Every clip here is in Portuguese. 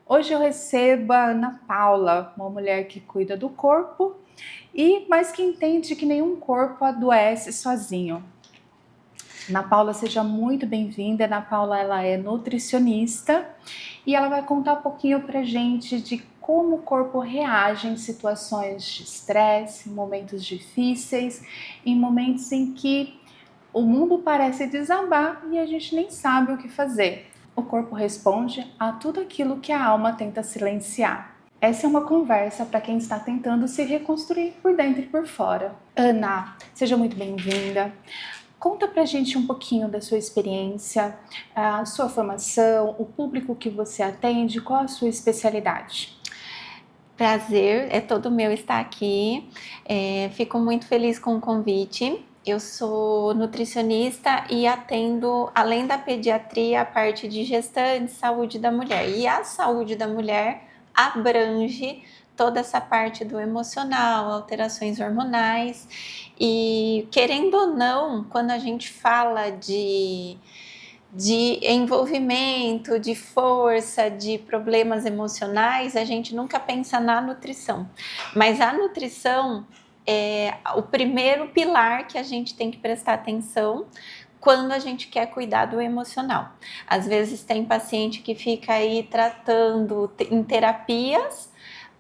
Hoje eu recebo a Ana Paula, uma mulher que cuida do corpo mas que entende que nenhum corpo adoece sozinho. Ana Paula, seja muito bem-vinda. Ana Paula, ela é nutricionista e ela vai contar um pouquinho pra gente de como o corpo reage em situações de estresse, em momentos difíceis, em momentos em que o mundo parece desabar e a gente nem sabe o que fazer. O corpo responde a tudo aquilo que a alma tenta silenciar. Essa é uma conversa para quem está tentando se reconstruir por dentro e por fora. Ana, seja muito bem-vinda. Conta pra gente um pouquinho da sua experiência, a sua formação, o público que você atende, qual a sua especialidade? Prazer, é todo meu estar aqui. Fico muito feliz com o convite. Eu sou nutricionista e atendo, além da pediatria, a parte de gestante, saúde da mulher. E a saúde da mulher abrange toda essa parte do emocional, alterações hormonais. E querendo ou não, quando a gente fala de envolvimento, de força, de problemas emocionais, a gente nunca pensa na nutrição. Mas a nutrição é o primeiro pilar que a gente tem que prestar atenção quando a gente quer cuidar do emocional. Às vezes tem paciente que fica aí tratando em terapias,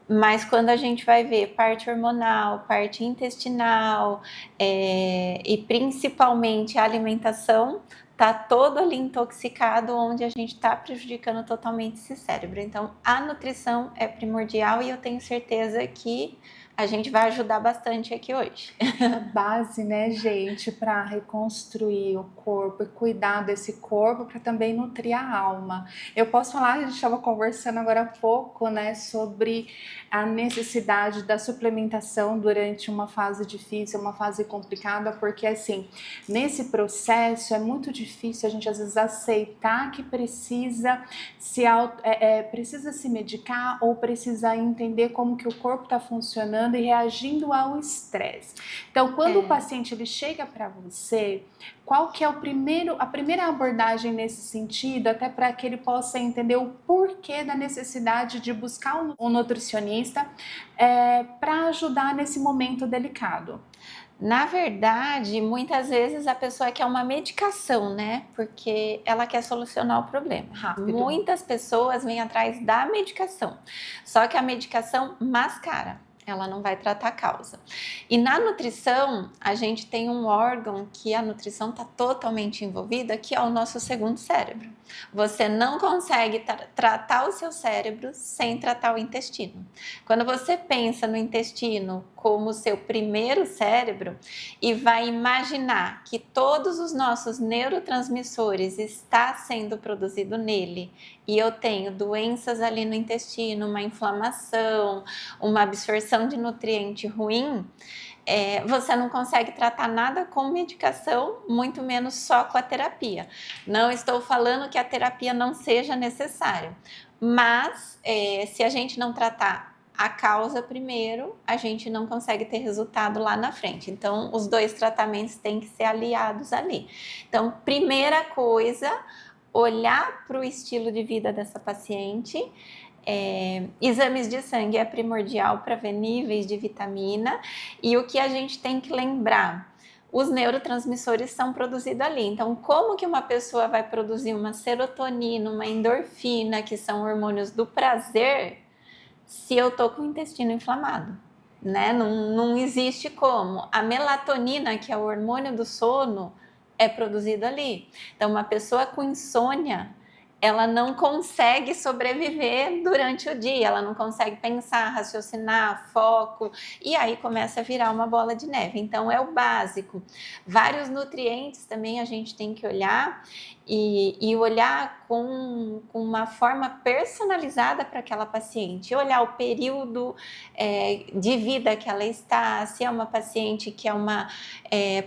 mas quando a gente vai ver parte hormonal, parte intestinal e principalmente a alimentação, tá todo ali intoxicado, onde a gente está prejudicando totalmente esse cérebro. Então, a nutrição é primordial e eu tenho certeza que a gente vai ajudar bastante aqui hoje. A base, né, gente, para reconstruir o corpo e cuidar desse corpo para também nutrir a alma. Eu posso falar, a gente estava conversando agora há pouco, né, sobre a necessidade da suplementação durante uma fase difícil, uma fase complicada, porque assim, nesse processo é muito difícil a gente às vezes aceitar que precisa se medicar ou precisa entender como que o corpo está funcionando e reagindo ao estresse. Então, quando o paciente ele chega para você, qual que é a primeira abordagem nesse sentido, até para que ele possa entender o porquê da necessidade de buscar um nutricionista para ajudar nesse momento delicado? Na verdade, muitas vezes a pessoa quer uma medicação, né? Porque ela quer solucionar o problema. Rápido. Muitas pessoas vêm atrás da medicação, só que a medicação mascara. Ela não vai tratar a causa. E na nutrição, a gente tem um órgão que a nutrição está totalmente envolvida, que é o nosso segundo cérebro. Você não consegue tratar o seu cérebro sem tratar o intestino. Quando você pensa no intestino como seu primeiro cérebro e vai imaginar que todos os nossos neurotransmissores está sendo produzido nele e eu tenho doenças ali no intestino, uma inflamação, uma absorção de nutriente ruim, você não consegue tratar nada com medicação, muito menos só com a terapia. Não estou falando que a terapia não seja necessária, mas se a gente não tratar a causa primeiro, a gente não consegue ter resultado lá na frente. Então, os dois tratamentos têm que ser aliados ali. Então, primeira coisa, olhar para o estilo de vida dessa paciente. Exames de sangue é primordial para ver níveis de vitamina, e o que a gente tem que lembrar, os neurotransmissores são produzidos ali. Então, como que uma pessoa vai produzir uma serotonina, uma endorfina, que são hormônios do prazer, se eu tô com o intestino inflamado? Né? Não existe como. A melatonina, que é o hormônio do sono, é produzido ali. Então, uma pessoa com insônia, ela não consegue sobreviver durante o dia, ela não consegue pensar, raciocinar, foco, e aí começa a virar uma bola de neve. Então, é o básico. Vários nutrientes também a gente tem que olhar e olhar com uma forma personalizada para aquela paciente, olhar o período de vida que ela está, se é uma paciente que é uma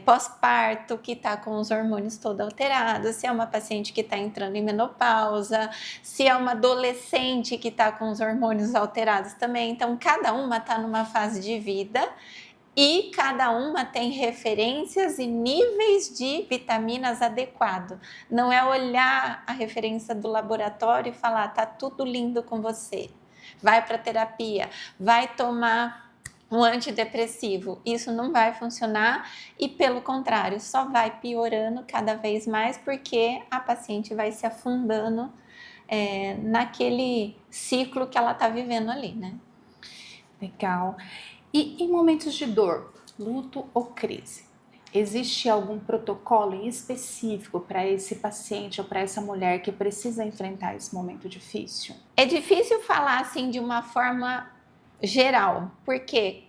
pós-parto, que está com os hormônios todos alterados, se é uma paciente que está entrando em menopausa, se é uma adolescente que está com os hormônios alterados também. Então, cada uma está numa fase de vida e cada uma tem referências e níveis de vitaminas adequado. Não é olhar a referência do laboratório e falar, tá tudo lindo com você, vai para terapia, vai tomar um antidepressivo. Isso não vai funcionar e, pelo contrário, só vai piorando cada vez mais porque a paciente vai se afundando naquele ciclo que ela está vivendo ali, né? Legal. E em momentos de dor, luto ou crise, existe algum protocolo em específico para esse paciente ou para essa mulher que precisa enfrentar esse momento difícil? É difícil falar assim de uma forma geral, porque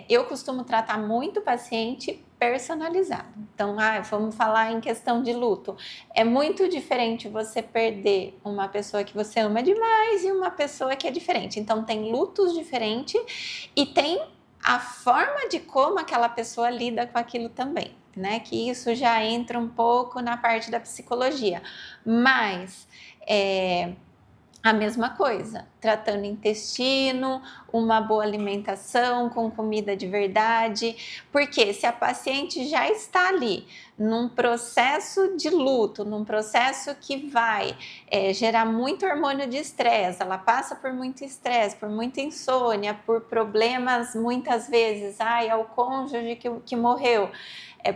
eu costumo tratar muito paciente personalizado. Então, vamos falar em questão de luto. É muito diferente você perder uma pessoa que você ama demais e uma pessoa que é diferente. Então, tem lutos diferentes e tem a forma de como aquela pessoa lida com aquilo também, né? Que isso já entra um pouco na parte da psicologia. Mas a mesma coisa, tratando intestino, uma boa alimentação com comida de verdade, porque se a paciente já está ali num processo de luto, num processo que vai gerar muito hormônio de estresse, ela passa por muito estresse, por muita insônia, por problemas muitas vezes, é o cônjuge que morreu,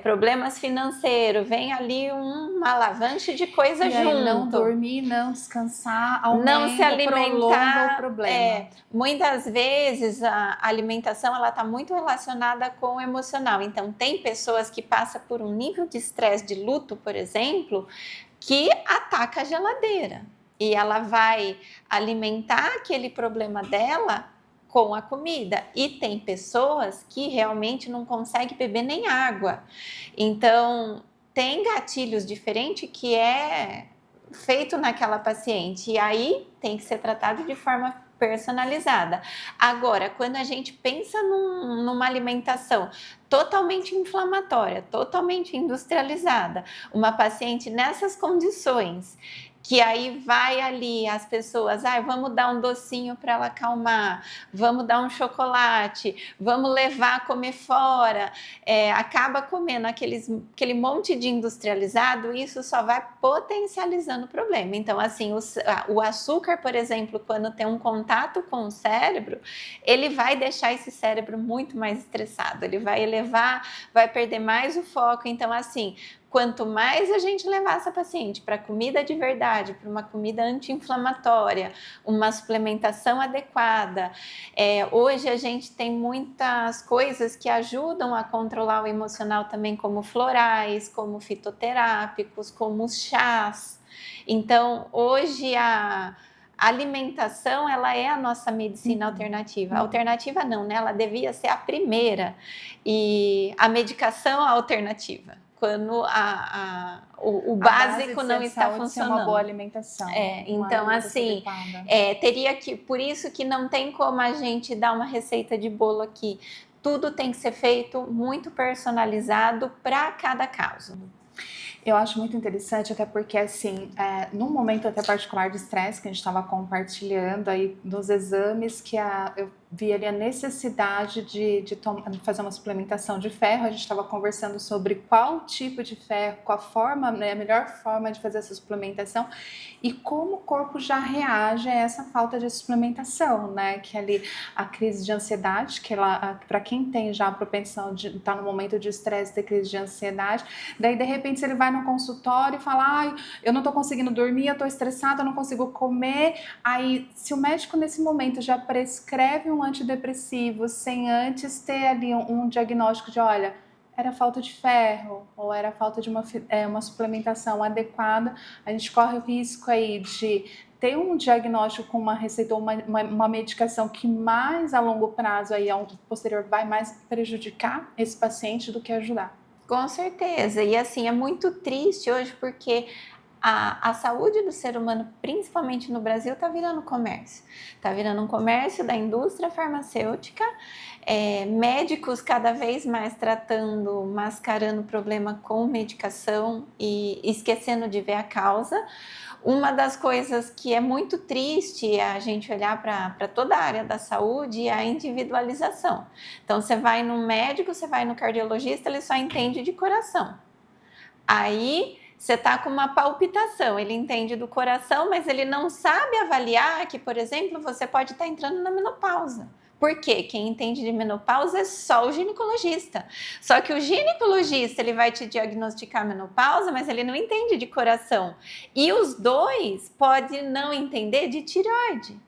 problemas financeiros, vem ali uma alavanche de coisa e junto. Aí não dormir, não descansar, aumenta, não se alimentar, prolonga o problema. Muitas vezes a alimentação ela está muito relacionada com o emocional. Então tem pessoas que passam por um nível de estresse de luto, por exemplo, que ataca a geladeira e ela vai alimentar aquele problema dela com a comida. E tem pessoas que realmente não conseguem beber nem água. Então, tem gatilhos diferentes que é feito naquela paciente. E aí tem que ser tratado de forma personalizada. Agora, quando a gente pensa numa alimentação totalmente inflamatória, totalmente industrializada, uma paciente nessas condições, que aí vai ali as pessoas, vamos dar um docinho para ela acalmar, vamos dar um chocolate, vamos levar a comer fora, acaba comendo aquele monte de industrializado, isso só vai potencializando o problema. Então, assim, o açúcar, por exemplo, quando tem um contato com o cérebro, ele vai deixar esse cérebro muito mais estressado, ele vai elevar, vai perder mais o foco. Então, assim, quanto mais a gente levar essa paciente para comida de verdade, para uma comida anti-inflamatória, uma suplementação adequada. Hoje a gente tem muitas coisas que ajudam a controlar o emocional também, como florais, como fitoterápicos, como os chás. Então, hoje a alimentação, ela é a nossa medicina alternativa. Alternativa não, né? Ela devia ser a primeira. E a medicação a alternativa. Quando o básico não está funcionando. Uma boa alimentação. Então, assim, teria que, por isso que não tem como a gente dar uma receita de bolo aqui. Tudo tem que ser feito muito personalizado para cada caso. Eu acho muito interessante, até porque, assim, num momento até particular de estresse que a gente estava compartilhando aí nos exames, que eu vi ali a necessidade de fazer uma suplementação de ferro. A gente estava conversando sobre qual tipo de ferro, qual forma, né, a melhor forma de fazer essa suplementação e como o corpo já reage a essa falta de suplementação, né? Que ali a crise de ansiedade, que para quem tem já a propensão de estar no momento de estresse, ter crise de ansiedade, daí de repente ele vai no consultório e fala, eu não tô conseguindo dormir, eu tô estressado, eu não consigo comer. Aí, se o médico nesse momento já prescreve um antidepressivo sem antes ter ali um diagnóstico de, olha, era falta de ferro ou era falta de uma suplementação adequada, a gente corre o risco aí de ter um diagnóstico com uma receita ou uma medicação que mais a longo prazo, aí, ao posterior, vai mais prejudicar esse paciente do que ajudar. Com certeza. E assim, é muito triste hoje porque a saúde do ser humano, principalmente no Brasil, está virando comércio. Está virando um comércio da indústria farmacêutica, médicos cada vez mais tratando, mascarando o problema com medicação e esquecendo de ver a causa. Uma das coisas que é muito triste é a gente olhar para toda a área da saúde é a individualização. Então, você vai no médico, você vai no cardiologista, ele só entende de coração. Aí você está com uma palpitação, ele entende do coração, mas ele não sabe avaliar que, por exemplo, você pode estar entrando na menopausa. Por quê? Quem entende de menopausa é só o ginecologista. Só que o ginecologista, ele vai te diagnosticar menopausa, mas ele não entende de coração. E os dois podem não entender de tireoide.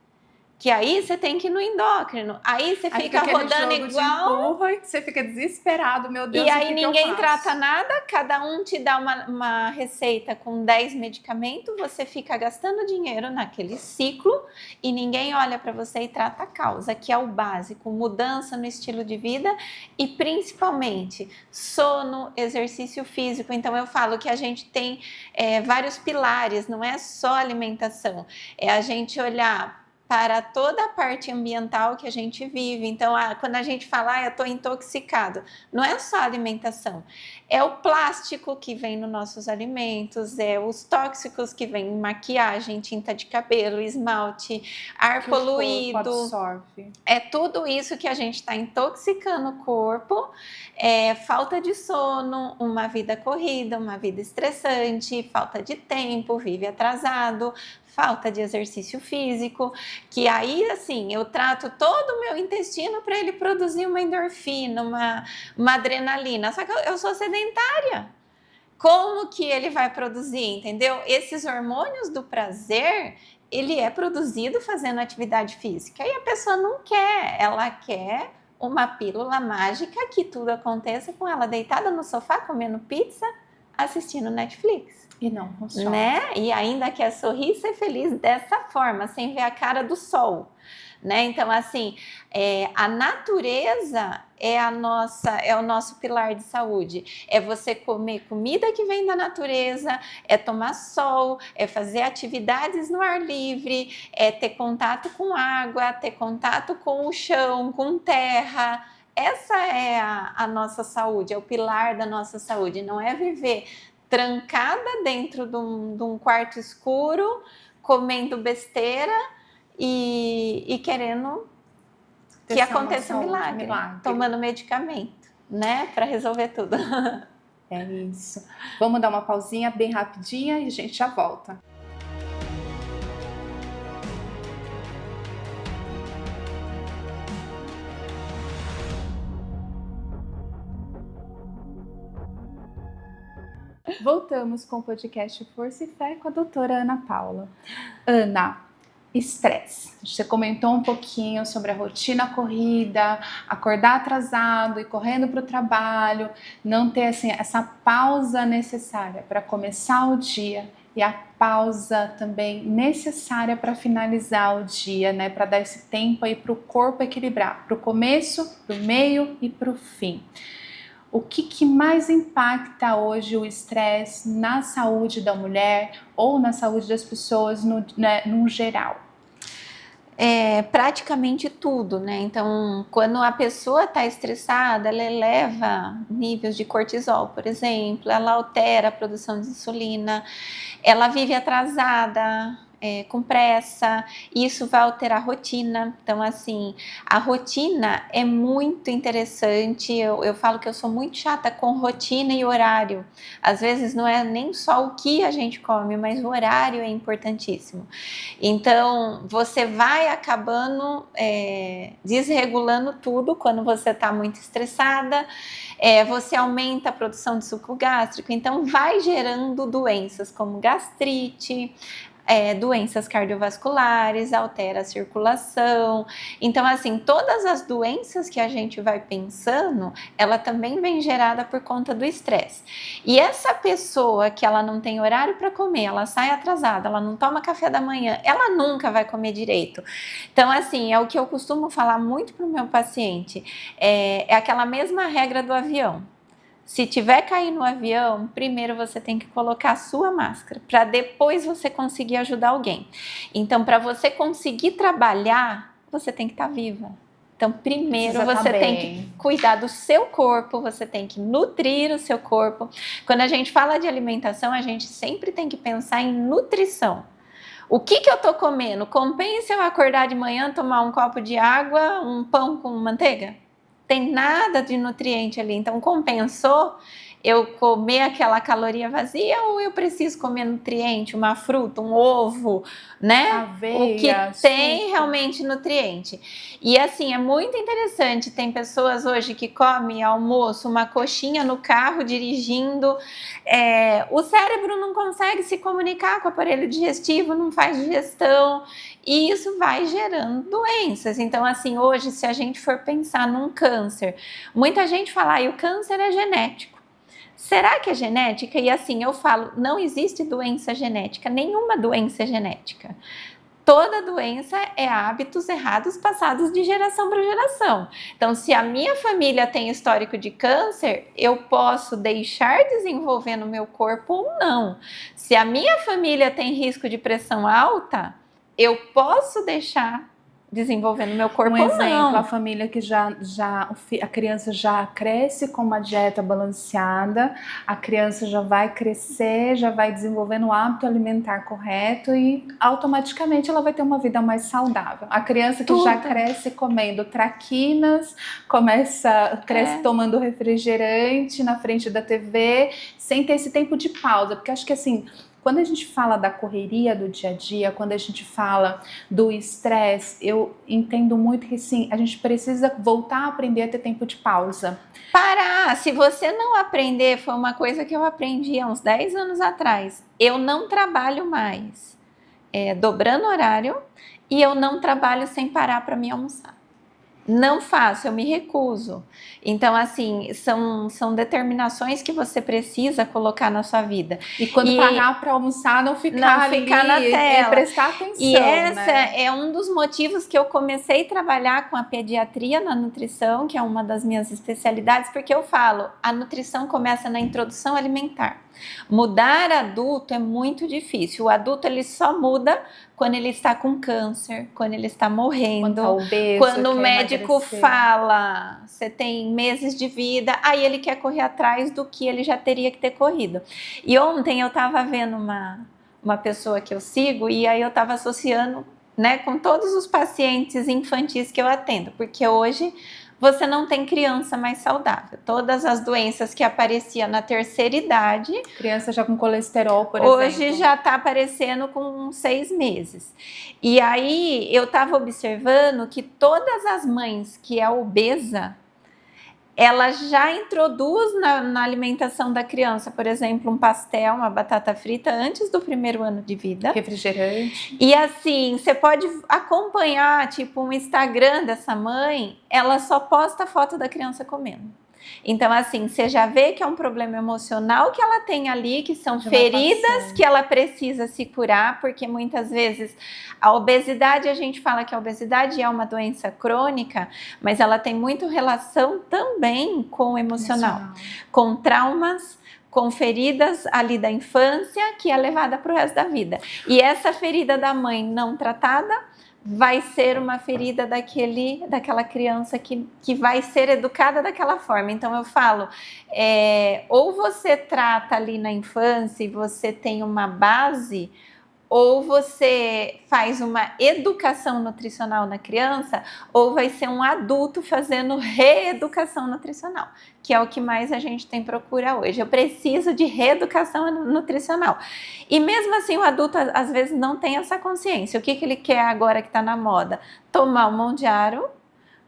Que aí você tem que ir no endócrino. Aí você fica rodando igual. Empurra, você fica desesperado, meu Deus. E aí ninguém trata nada, cada um te dá uma receita com 10 medicamentos, você fica gastando dinheiro naquele ciclo e ninguém olha para você e trata a causa, que é o básico, mudança no estilo de vida e principalmente sono, exercício físico. Então eu falo que a gente tem vários pilares, não é só alimentação, é a gente olhar para toda a parte ambiental que a gente vive. Então, quando a gente fala, eu estou intoxicado, não é só a alimentação, é o plástico que vem nos nossos alimentos, é os tóxicos que vem em maquiagem, tinta de cabelo, esmalte, ar poluído. O corpo absorve. É tudo isso que a gente está intoxicando o corpo, falta de sono, uma vida corrida, uma vida estressante, falta de tempo, vive atrasado, falta de exercício físico, que aí, assim, eu trato todo o meu intestino para ele produzir uma endorfina, uma adrenalina, só que eu sou sedentária. Como que ele vai produzir, entendeu? Esses hormônios do prazer, ele é produzido fazendo atividade física, e a pessoa não quer, ela quer uma pílula mágica que tudo aconteça com ela deitada no sofá, comendo pizza, assistindo Netflix. E não funciona. Né? E ainda quer sorrir e ser feliz dessa forma, sem ver a cara do sol. Né? Então, assim, a natureza é o nosso pilar de saúde. É você comer comida que vem da natureza, é tomar sol, é fazer atividades no ar livre, é ter contato com água, ter contato com o chão, com terra. Essa é a nossa saúde, é o pilar da nossa saúde. Não é viver trancada dentro de um quarto escuro, comendo besteira e querendo que aconteça um milagre, tomando medicamento, né, para resolver tudo. É isso. Vamos dar uma pausinha bem rapidinha e a gente já volta. Voltamos com o podcast Força e Fé com a doutora Ana Paula. Ana, estresse. Você comentou um pouquinho sobre a rotina corrida, acordar atrasado e correndo para o trabalho, não ter assim, essa pausa necessária para começar o dia e a pausa também necessária para finalizar o dia, né? Para dar esse tempo aí para o corpo equilibrar, para o começo, para o meio e para o fim. O que mais impacta hoje o estresse na saúde da mulher ou na saúde das pessoas no geral? Praticamente tudo, né? Então, quando a pessoa está estressada, ela eleva níveis de cortisol, por exemplo, ela altera a produção de insulina, ela vive atrasada, com pressa, e isso vai alterar a rotina. Então, assim, a rotina é muito interessante. Eu falo que eu sou muito chata com rotina e horário. Às vezes não é nem só o que a gente come, mas o horário é importantíssimo. Então, você vai acabando desregulando tudo quando você está muito estressada, você aumenta a produção de suco gástrico, então vai gerando doenças como gastrite, doenças cardiovasculares, altera a circulação. Então, assim, todas as doenças que a gente vai pensando, ela também vem gerada por conta do estresse. E essa pessoa que ela não tem horário para comer, ela sai atrasada, ela não toma café da manhã, ela nunca vai comer direito. Então, assim, é o que eu costumo falar muito para o meu paciente, é aquela mesma regra do avião. Se tiver cair no avião, primeiro você tem que colocar a sua máscara, para depois você conseguir ajudar alguém. Então, para você conseguir trabalhar, você tem que estar viva. Então, primeiro você tem que cuidar do seu corpo, você tem que nutrir o seu corpo. Quando a gente fala de alimentação, a gente sempre tem que pensar em nutrição. O que eu tô comendo? Compensa eu acordar de manhã, tomar um copo de água, um pão com manteiga? Tem nada de nutriente ali, então compensou eu comer aquela caloria vazia ou eu preciso comer nutriente, uma fruta, um ovo, né? Aveia, o que tem realmente nutriente. E assim, é muito interessante, tem pessoas hoje que comem almoço, uma coxinha no carro, dirigindo, o cérebro não consegue se comunicar com o aparelho digestivo, não faz digestão, e isso vai gerando doenças. Então assim, hoje se a gente for pensar num câncer, muita gente fala, o câncer é genético. Será que é genética? E assim, eu falo, não existe doença genética, nenhuma doença é genética. Toda doença é hábitos errados passados de geração para geração. Então, se a minha família tem histórico de câncer, eu posso deixar desenvolver no meu corpo ou não. Se a minha família tem risco de pressão alta, eu posso deixar desenvolver no meu corpo ou não. A família que a criança já cresce com uma dieta balanceada, a criança já vai crescer, já vai desenvolvendo o hábito alimentar correto e automaticamente ela vai ter uma vida mais saudável. A criança que já cresce comendo traquinas, cresce tomando refrigerante na frente da TV, sem ter esse tempo de pausa, porque acho que assim, quando a gente fala da correria do dia a dia, quando a gente fala do estresse, eu entendo muito que sim, a gente precisa voltar a aprender a ter tempo de pausa. Parar! Se você não aprender, foi uma coisa que eu aprendi há uns 10 anos atrás. Eu não trabalho mais dobrando horário e eu não trabalho sem parar para me almoçar. Não faço, eu me recuso. Então, assim, são determinações que você precisa colocar na sua vida. E quando parar para almoçar, não ficar na tela. Prestar atenção. E essa é um dos motivos que eu comecei a trabalhar com a pediatria na nutrição, que é uma das minhas especialidades, porque eu falo, a nutrição começa na introdução alimentar. Mudar adulto é muito difícil. O adulto ele só muda quando ele está com câncer, quando ele está morrendo, quando o médico fala, você tem meses de vida, aí ele quer correr atrás do que ele já teria que ter corrido. E ontem eu estava vendo uma pessoa que eu sigo e aí eu estava associando, né, com todos os pacientes infantis que eu atendo, porque hoje você não tem criança mais saudável. Todas as doenças que apareciam na terceira idade... Criança já com colesterol, por exemplo. Hoje já está aparecendo com 6 meses. E aí eu estava observando que todas as mães que é obesa, ela já introduz na alimentação da criança, por exemplo, um pastel, uma batata frita antes do 1º ano de vida. Refrigerante. E assim, você pode acompanhar, tipo, um Instagram dessa mãe, ela só posta foto da criança comendo. Então, assim, você já vê que é um problema emocional que ela tem ali, que são feridas que ela precisa se curar, porque muitas vezes a obesidade, a gente fala que a obesidade é uma doença crônica, mas ela tem muito relação também com o emocional. Com traumas, com feridas ali da infância, que é levada para o resto da vida. E essa ferida da mãe não tratada vai ser uma ferida daquela criança que vai ser educada daquela forma. Então eu falo, ou você trata ali na infância e você tem uma base, ou você faz uma educação nutricional na criança, ou vai ser um adulto fazendo reeducação nutricional, que é o que mais a gente tem procura hoje. Eu preciso de reeducação nutricional. E mesmo assim o adulto às vezes não tem essa consciência. O que ele quer agora que está na moda? Tomar um Mondiaro,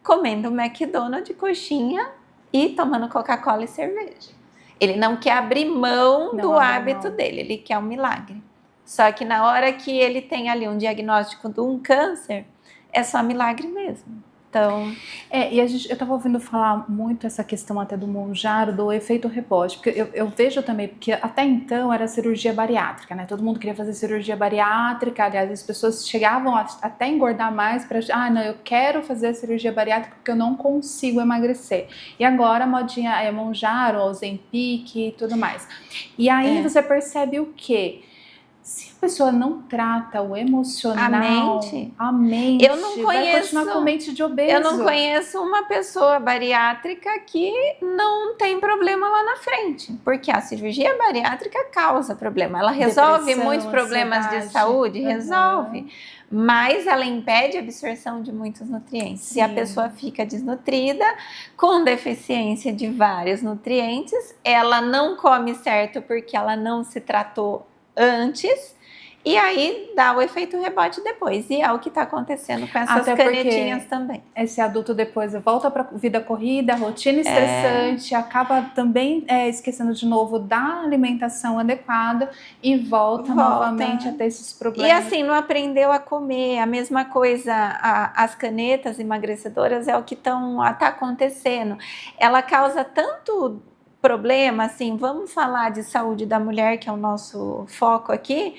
comendo um McDonald's, coxinha e tomando Coca-Cola e cerveja. Ele não quer abrir mão do hábito dele, ele quer um milagre. Só que na hora que ele tem ali um diagnóstico de um câncer, é só milagre mesmo. Então, e eu estava ouvindo falar muito essa questão até do Monjaro, do efeito rebote, porque eu vejo também, porque até então era cirurgia bariátrica, né? Todo mundo queria fazer cirurgia bariátrica, aliás, as pessoas chegavam até engordar mais para, não, eu quero fazer a cirurgia bariátrica porque eu não consigo emagrecer. E agora a modinha é Monjaro, Ozempic e tudo mais. E aí você percebe o quê? Se a pessoa não trata o emocional, a mente eu não vai continuar com mente de obeso. Eu não conheço uma pessoa bariátrica que não tem problema lá na frente, porque a cirurgia bariátrica causa problema. Ela resolve Depressão, muitos problemas de saúde, resolve, mas ela impede a absorção de muitos nutrientes. Sim. Se a pessoa fica desnutrida, com deficiência de vários nutrientes, ela não come certo porque ela não se tratou antes, e aí dá o efeito rebote depois, e é o que está acontecendo com essas canetinhas também. Esse adulto depois volta para a vida corrida, rotina estressante, acaba também esquecendo de novo da alimentação adequada e volta novamente a ter esses problemas. E assim, não aprendeu a comer, a mesma coisa, as canetas emagrecedoras é o que tá acontecendo. Ela causa tanto problema, assim, vamos falar de saúde da mulher, que é o nosso foco aqui,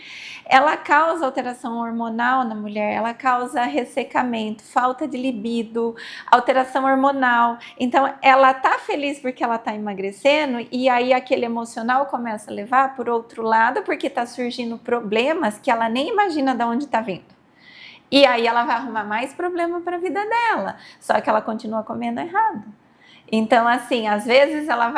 ela causa alteração hormonal na mulher, ela causa ressecamento, falta de libido, alteração hormonal. Então, ela tá feliz porque ela tá emagrecendo e aí aquele emocional começa a levar por outro lado, porque tá surgindo problemas que ela nem imagina de onde tá vindo. E aí ela vai arrumar mais problema para a vida dela, só que ela continua comendo errado. Então, assim, às vezes ela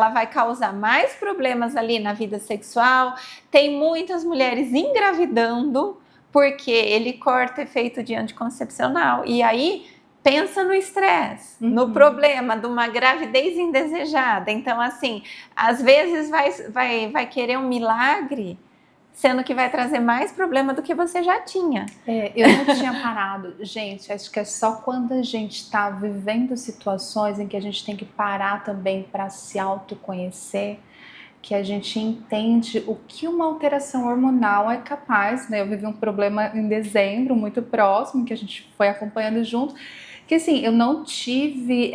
vai causar mais problemas ali na vida sexual. Tem muitas mulheres engravidando porque ele corta efeito de anticoncepcional. E aí, pensa no estresse, no problema de uma gravidez indesejada. Então, assim, às vezes vai querer um milagre, sendo que vai trazer mais problema do que você já tinha. Eu não tinha parado. Gente, acho que é só quando a gente está vivendo situações em que a gente tem que parar também para se autoconhecer, que a gente entende o que uma alteração hormonal é capaz, né? Eu vivi um problema em dezembro, muito próximo, que a gente foi acompanhando junto, que assim, eu não tive,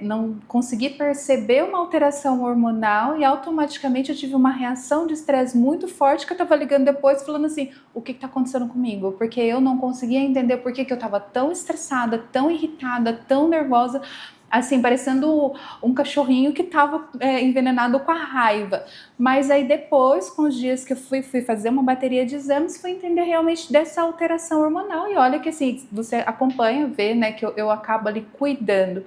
não consegui perceber uma alteração hormonal e automaticamente eu tive uma reação de estresse muito forte que eu tava ligando depois falando assim, o que tá acontecendo comigo? Porque eu não conseguia entender por que eu tava tão estressada, tão irritada, tão nervosa, assim, parecendo um cachorrinho que estava envenenado com a raiva. Mas aí depois, com os dias que eu fui fazer uma bateria de exames, fui entender realmente dessa alteração hormonal. E olha que assim, você acompanha, vê, né, que eu acabo ali cuidando.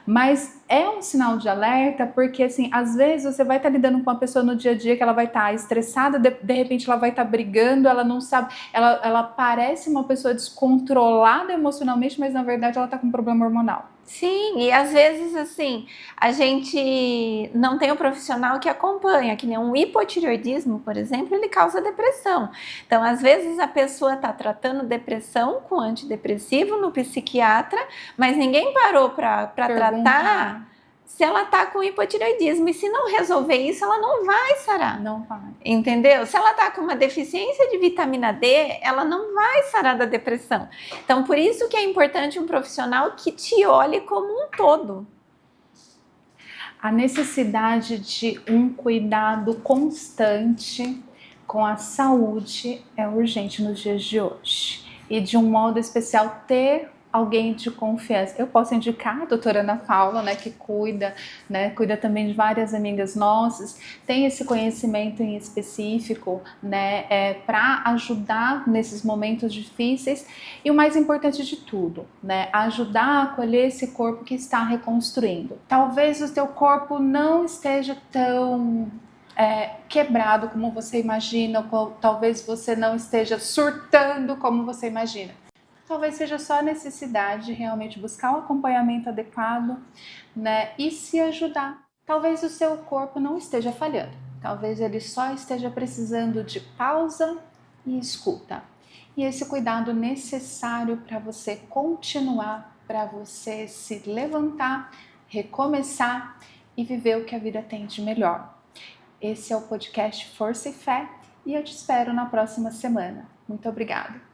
Mas é um sinal de alerta, porque assim, às vezes você vai estar lidando com uma pessoa no dia a dia que ela vai estar estressada, de repente ela vai estar brigando, ela não sabe, ela parece uma pessoa descontrolada emocionalmente, mas na verdade ela está com um problema hormonal. Sim, e às vezes assim, a gente não tem um profissional que acompanha, que nem um hipotireoidismo, por exemplo, ele causa depressão. Então, às vezes a pessoa está tratando depressão com antidepressivo no psiquiatra, mas ninguém parou para tratar se ela está com hipotireoidismo. E se não resolver isso, ela não vai sarar. Não vai. Entendeu? Se ela está com uma deficiência de vitamina D, ela não vai sarar da depressão. Então, por isso que é importante um profissional que te olhe como um todo. A necessidade de um cuidado constante com a saúde é urgente nos dias de hoje. E de um modo especial ter alguém de confiança. Eu posso indicar a doutora Ana Paula, né, que cuida também de várias amigas nossas, tem esse conhecimento em específico, né, para ajudar nesses momentos difíceis e o mais importante de tudo, né, ajudar a acolher esse corpo que está reconstruindo. Talvez o teu corpo não esteja tão quebrado como você imagina, ou talvez você não esteja surtando como você imagina. Talvez seja só a necessidade de realmente buscar um acompanhamento adequado, né, e se ajudar. Talvez o seu corpo não esteja falhando, talvez ele só esteja precisando de pausa e escuta. E esse cuidado necessário para você continuar, para você se levantar, recomeçar e viver o que a vida tem de melhor. Esse é o podcast Força e Fé e eu te espero na próxima semana. Muito obrigada!